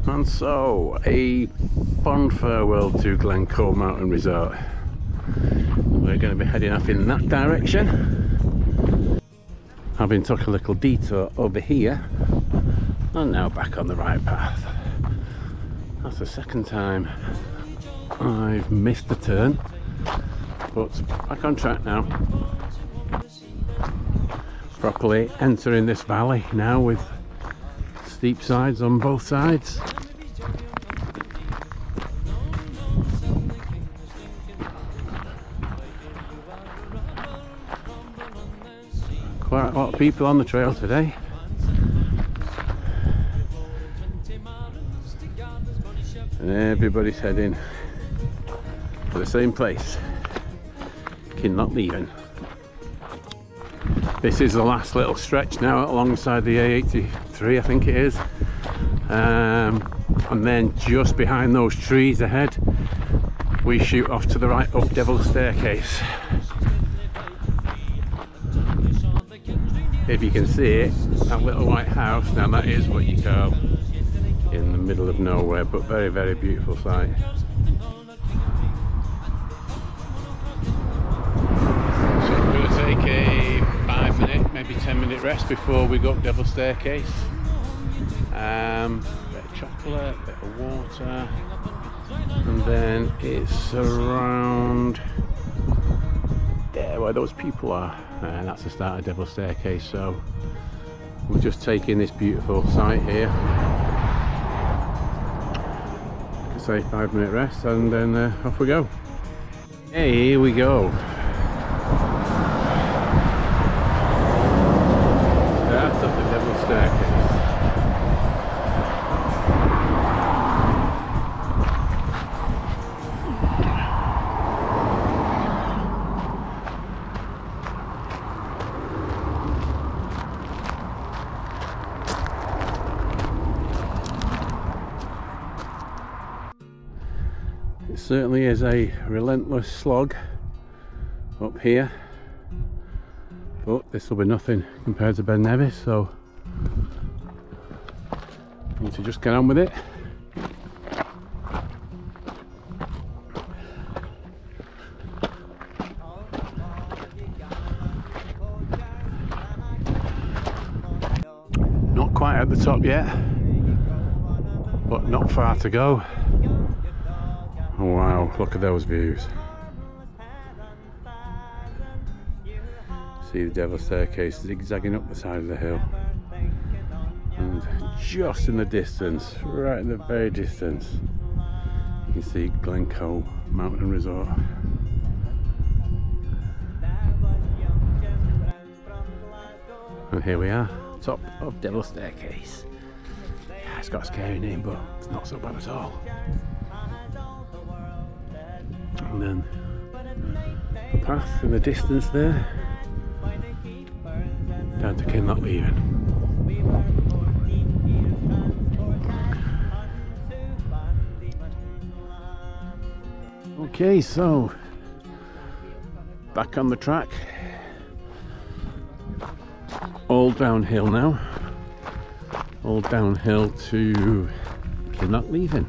And so, a fond farewell to Glencoe Mountain Resort. We're going to be heading off in that direction. Having took a little detour over here, and now back on the right path. That's the second time I've missed the turn, but back on track now. Properly entering this valley now with steep sides on both sides. Quite a lot of people on the trail today. And everybody's heading to the same place, Kinlochleven. This is the last little stretch now alongside the A83, I think it is. And then just behind those trees ahead, we shoot off to the right up Devil's Staircase. If you can see it, that little white house, now that is what you call in the middle of nowhere, but very, very beautiful sight. So we're going to take a 5-minute, maybe 10-minute rest before we go up Devil's Staircase. Bit of chocolate, bit of water, and then it's around there where those people are, and that's the start of Devil's Staircase. So we're just taking this beautiful site here. Say 5-minute rest, and then off we go. Hey, here we go. That's up the Devil's Staircase. It certainly is a relentless slog up here, but this will be nothing compared to Ben Nevis, so I need to just get on with it. Not quite at the top yet, but not far to go. Oh, wow, look at those views. See the Devil's Staircase zigzagging up the side of the hill. And just in the distance, right in the very distance, you can see Glencoe Mountain Resort. And here we are, top of Devil's Staircase. Yeah, it's got a scary name, but it's not so bad at all. And then a path in the distance there, down to Kinlochleven. Okay, so back on the track, all downhill now, all downhill to Kinlochleven.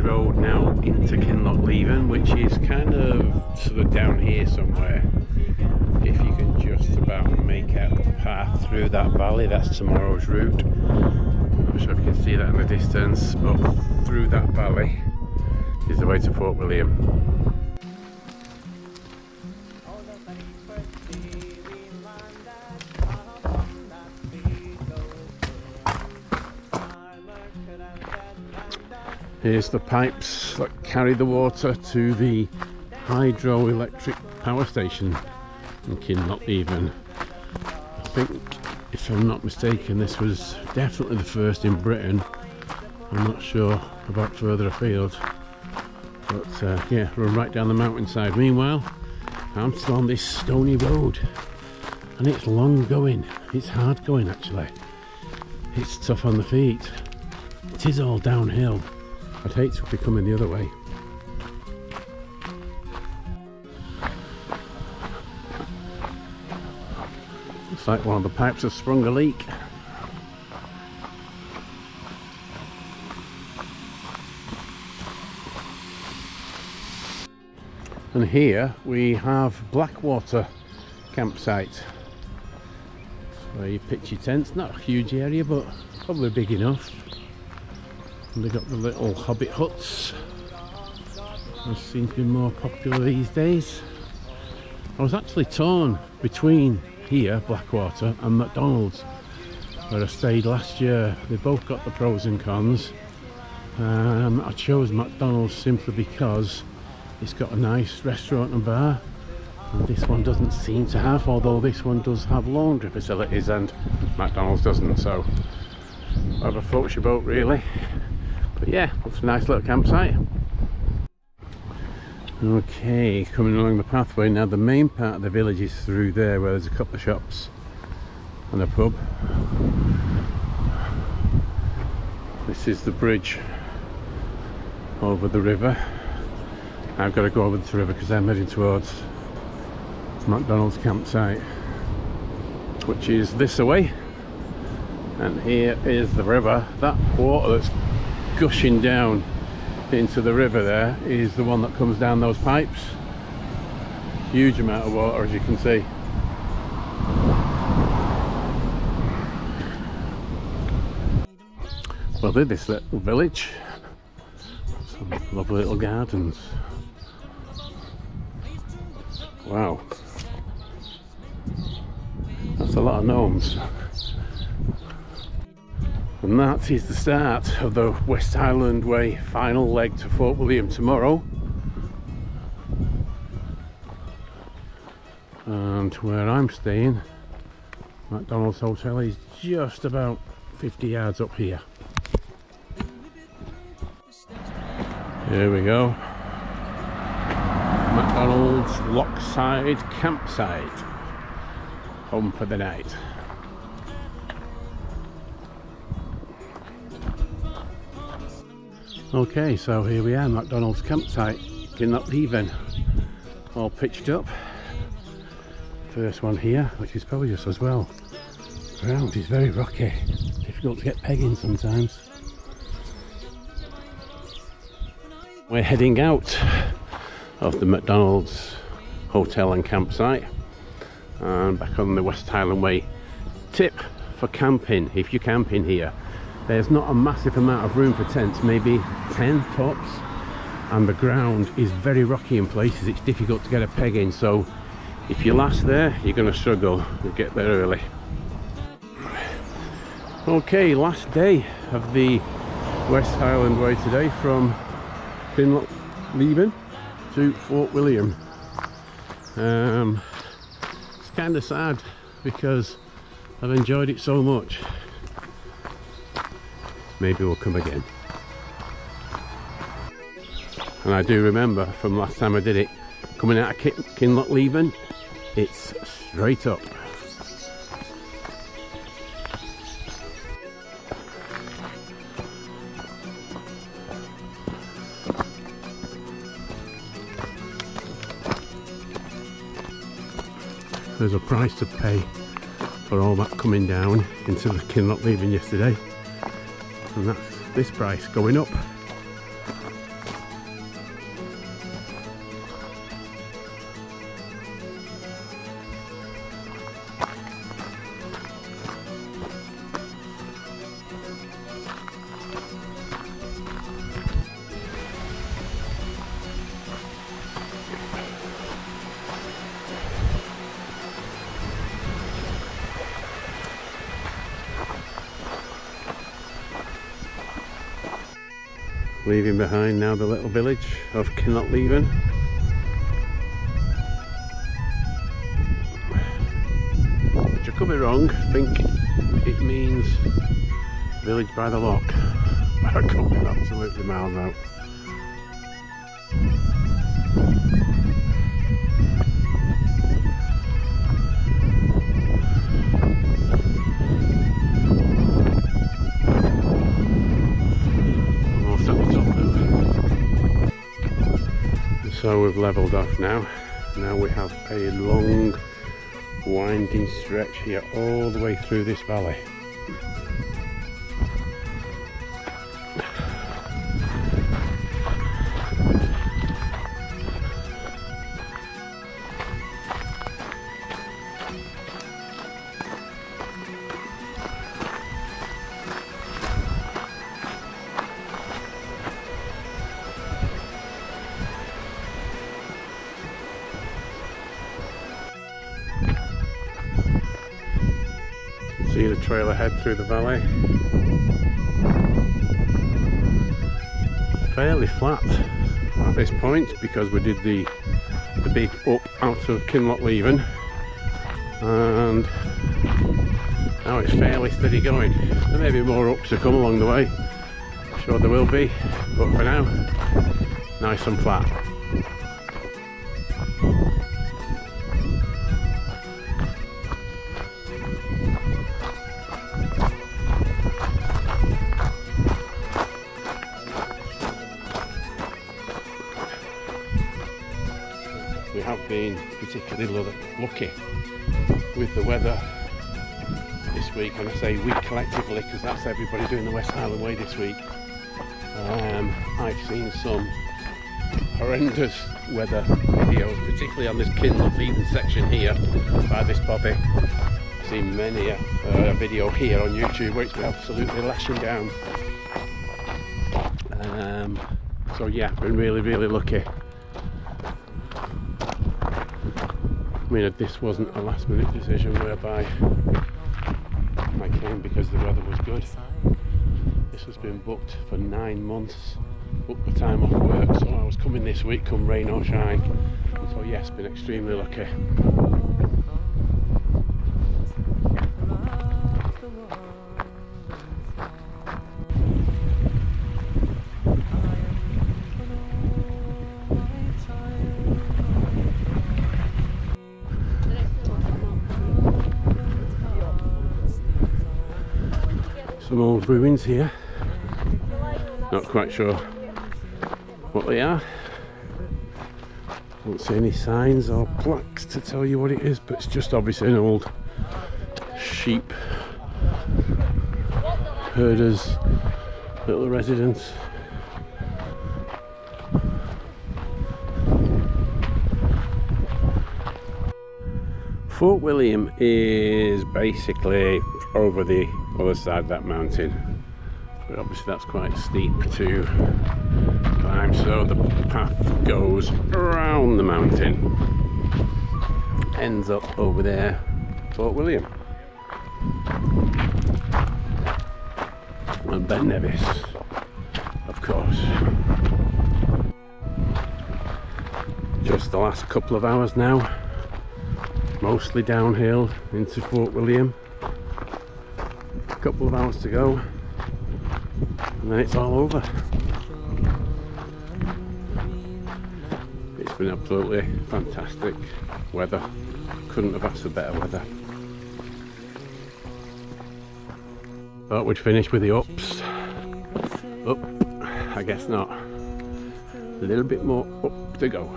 Road now into Kinlochleven, which is kind of sort of down here somewhere. If you can just about make out the path through that valley, that's tomorrow's route. I'm not sure if you can see that in the distance, but through that valley is the way to Fort William. Here's the pipes that carry the water to the hydroelectric power station in Kinlochleven. I think, if I'm not mistaken, this was definitely the first in Britain. I'm not sure about further afield. But yeah, run right down the mountainside. Meanwhile, I'm still on this stony road, and it's long going. It's hard going actually. It's tough on the feet. It is all downhill. I'd hate to be coming the other way. Looks like one of the pipes has sprung a leak. And here we have Blackwater campsite, where you pitch your tents. Not a huge area, but probably big enough. And they've got the little hobbit huts. Those seem to be more popular these days. I was actually torn between here, Blackwater, and McDonald's, where I stayed last year. They both got the pros and cons. I chose McDonald's simply because it's got a nice restaurant and bar, and this one doesn't seem to have, although this one does have laundry facilities and McDonald's doesn't, so whatever floats your boat really. But yeah, it's a nice little campsite. Okay, coming along the pathway now. The main part of the village is through there, where there's a couple of shops and a pub. This is the bridge over the river. I've got to go over the river because I'm heading towards McDonald's campsite, which is this away. And here is the river. That water that's gushing down into the river there is the one that comes down those pipes. Huge amount of water, as you can see. Well, there's this little village. Some lovely little gardens. Wow, that's a lot of gnomes. And that is the start of the West Highland Way final leg to Fort William tomorrow. And where I'm staying, McDonald's Hotel, is just about 50 yards up here. Here we go. McDonald's Lochside campsite. Home for the night. Okay, so here we are, McDonald's campsite, Kinlochleven, all pitched up. First one here, which is probably just as well. The ground is very rocky, difficult to get pegging sometimes. We're heading out of the McDonald's hotel and campsite and back on the West Highland Way. Tip for camping: if you're camping here, there's not a massive amount of room for tents, maybe 10 tops, and the ground is very rocky in places. It's difficult to get a peg in, so if you last there, you're going to struggle. You'll get there early. Okay, last day of the West Highland Way today, from Kinlochleven to Fort William. It's kind of sad because I've enjoyed it so much. Maybe we'll come again. And I do remember from last time I did it, coming out of Kinlochleven, it's straight up. There's a price to pay for all that coming down into the Kinlochleven yesterday, and that's this price going up. Leaving behind now the little village of Kinlochleven. Which I could be wrong, I think it means village by the loch. I could be absolutely miles out. So we've levelled off now. Now we have a long winding stretch here all the way through this valley. See the trail ahead through the valley. Fairly flat at this point because we did the big up out of Kinlochleven, and now it's fairly steady going. There may be more ups to come along the way, I'm sure there will be, but for now, nice and flat. We have been particularly lucky with the weather this week, and I say we collectively because that's everybody doing the West Highland Way this week. I've seen some horrendous weather videos, particularly on this Kinlochleven section here by this bobby. I've seen many a video here on YouTube where it's been absolutely lashing down. So yeah, been really lucky. I mean, this wasn't a last minute decision whereby I came because the weather was good. This has been booked for 9 months, booked the time off work, so I was coming this week come rain or shine. So yes, been extremely lucky. Some old ruins here, not quite sure what they are. Don't see any signs or plaques to tell you what it is, but it's just obviously an old sheep herders little residence. Fort William is basically over the other side of that mountain, but obviously that's quite steep to climb, so the path goes around the mountain, ends up over there, Fort William and Ben Nevis, of course. Just the last couple of hours now, mostly downhill into Fort William. Couple of hours to go and then it's all over. It's been absolutely fantastic weather, couldn't have asked for better weather. Thought we'd finish with the ups. Up, I guess not. A little bit more up to go.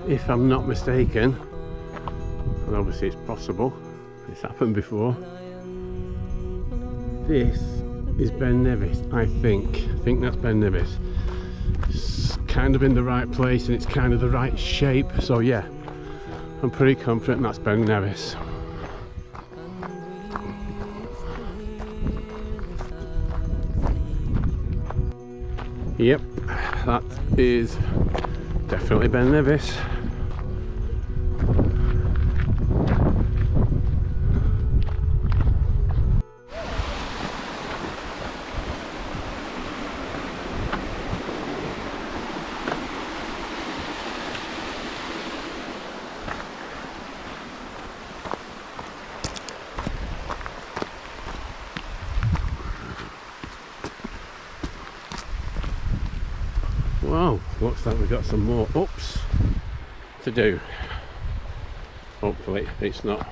If I'm not mistaken, and obviously it's possible, it's happened before, this is Ben Nevis, I think that's Ben Nevis. It's kind of in the right place and it's kind of the right shape, so yeah, I'm pretty confident that's Ben Nevis. Yep, that is definitely Ben Nevis. Wow, looks like we've got some more ups to do. Hopefully it's not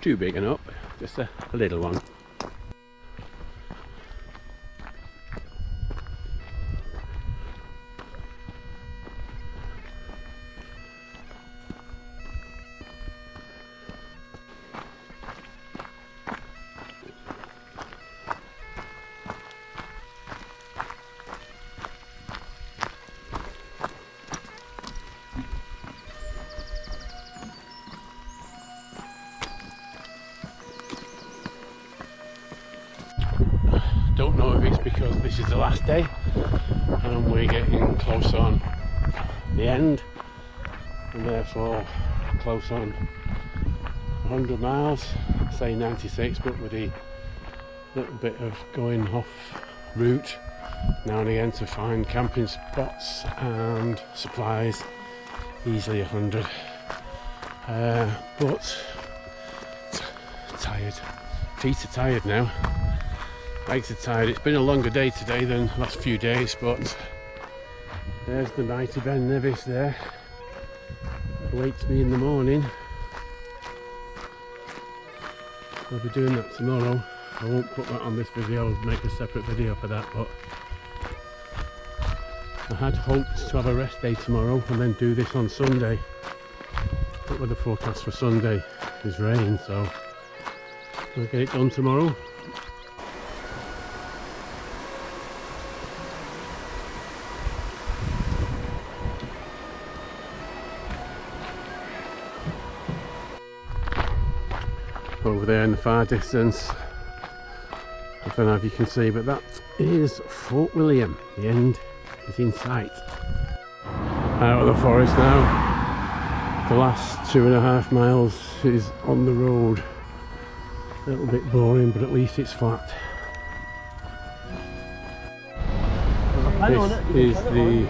too big an up, just a little one. Don't know if it's because this is the last day and we're getting close on the end, and therefore close on 100 miles, say 96, but with a little bit of going off route now and again to find camping spots and supplies, easily 100. But tired, feet are tired now, legs are tired. It's been a longer day today than the last few days, but there's the mighty Ben Nevis there, awaits me in the morning. I'll be doing that tomorrow. I won't put that on this video, I'll make a separate video for that, but I had hoped to have a rest day tomorrow and then do this on Sunday, but with the forecast for Sunday is rain, so I'll get it done tomorrow. Over there in the far distance, I don't know if you can see, but that is Fort William. The end is in sight. Out of the forest now. The last 2.5 miles is on the road. A little bit boring, but at least it's flat. This is the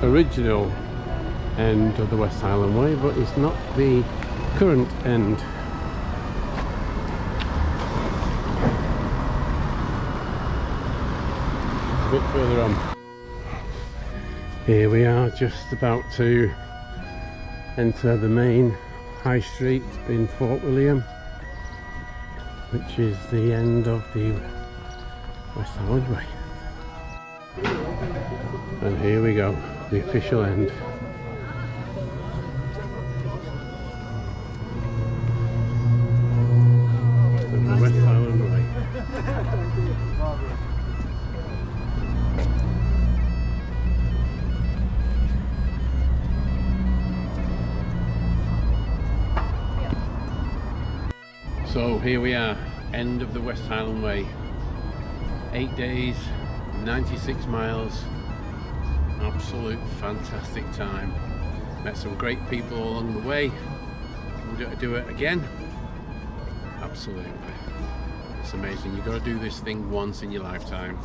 original end of the West Highland Way, but it's not the current end. A bit further on. Here we are, just about to enter the main high street in Fort William, which is the end of the West Highland Way. And here we go, the official end. So here we are, end of the West Highland Way. 8 days, 96 miles, absolute fantastic time. Met some great people along the way. Would I do it again? Absolutely. It's amazing. You've got to do this thing once in your lifetime.